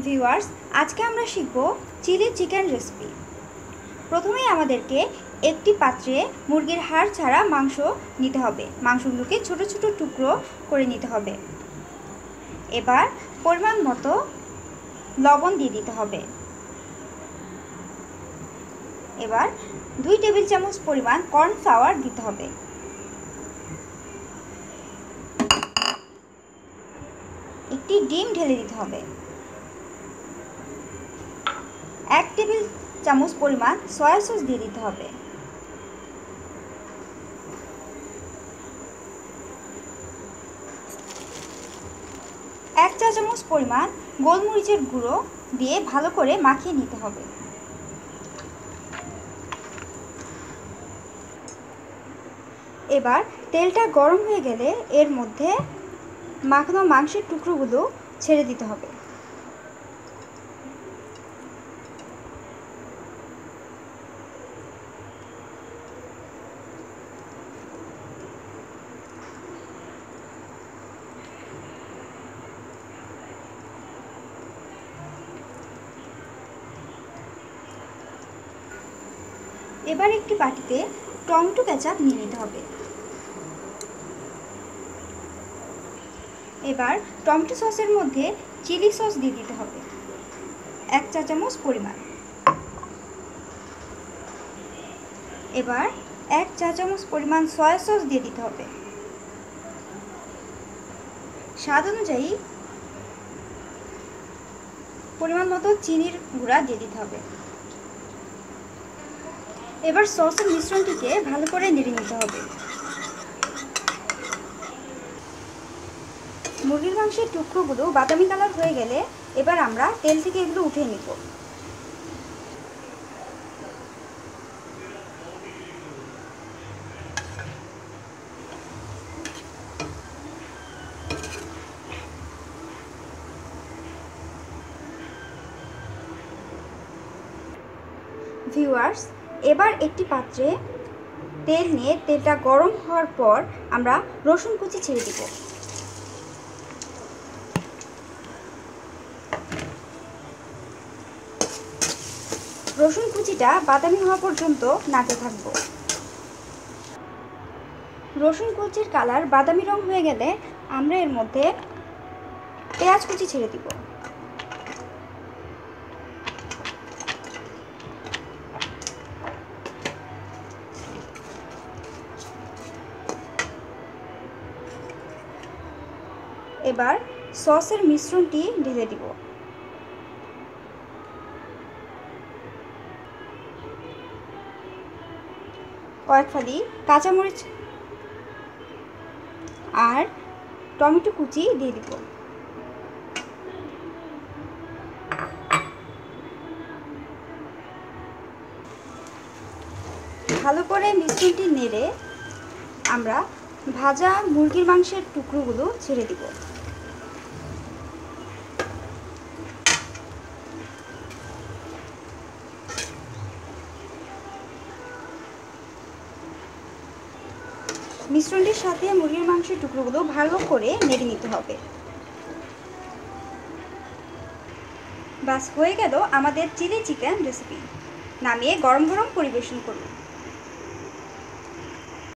Viewers, আজকে আমরা শিখব চিলি চিকেন রেসিপি। প্রথমেই আমাদেরকে একটি পাত্রে মুরগির হাড় ছাড়া মাংস নিতে হবে। মাংসগুলোকে ছোট ছোট টুকরো করে নিতে হবে। এবার পরিমাণ মতো লবণ দিয়ে দিতে হবে। এবার 2 টেবিল চামচ পরিমাণ কর্নফ্লাওয়ার দিতে হবে। একটি ডিম ঢেলে দিতে হবে। 1 টেবিল চামচ পরিমাণ সয়া সস দিয়ে দিতে হবে। এক চা চামচ পরিমাণ গোলমরিচের গুঁড়ো দিয়ে ভালো করে মাখিয়ে নিতে হবে। এবার তেলটা গরম হয়ে গেলে এর মধ্যে মাখানো মাংসের টুকরোগুলো ছেড়ে দিতে হবে। এবার একটি বাটিতে টমেটো কেচাপ নিয়ে নিতে হবে। এবার টমেটো সসের মধ্যে চিলি সস দিয়ে দিতে হবে 1 চা চামচ পরিমাণ। এবার 1 চা চামচ পরিমাণ সয়া সস দিয়ে দিতে হবে। স্বাদ অনুযায়ী পরিমাণ মতো চিনির গুঁড়া দিয়ে দিতে হবে। এবার সসের মিশ্রণটিকে ভালো করে নেড়ে নিতে হবে। মুরগির মাংসের টুকরোগুলো বাদামি কালার হয়ে গেলে এবার আমরা তেল থেকে এগুলো উঠিয়ে নিব। ভিউয়ার্স, এবার একটি পাত্রে তেল নিয়ে তেলটা গরম হওয়ার পর আমরা রসুন কুচি ছেড়ে দিব। রসুন কুচিটা বাদামি হওয়া পর্যন্ত নাড়তে থাকবো। রসুন কুচির কালার বাদামি রং হয়ে গেলে আমরা এর মধ্যে পেঁয়াজ কুচি ছেড়ে দিব। এবার সসের মিশ্রণটি ঢেলে দিব। কয়েক ফালি কাঁচামরিচ আর টমেটো কুচি দিয়ে দিব। ভালো করে মিশ্রণটি নেড়ে আমরা ভাজা মুরগির মাংসের টুকরোগুলো ছেড়ে দিব। মিশ্রণটির সাথে মুরগির মাংসের টুকরোগুলো ভালো করে নেড়ে নিতে হবে। বাস হয়ে গেল আমাদের চিলি চিকেন রেসিপি। নামিয়ে গরম গরম পরিবেশন করুন।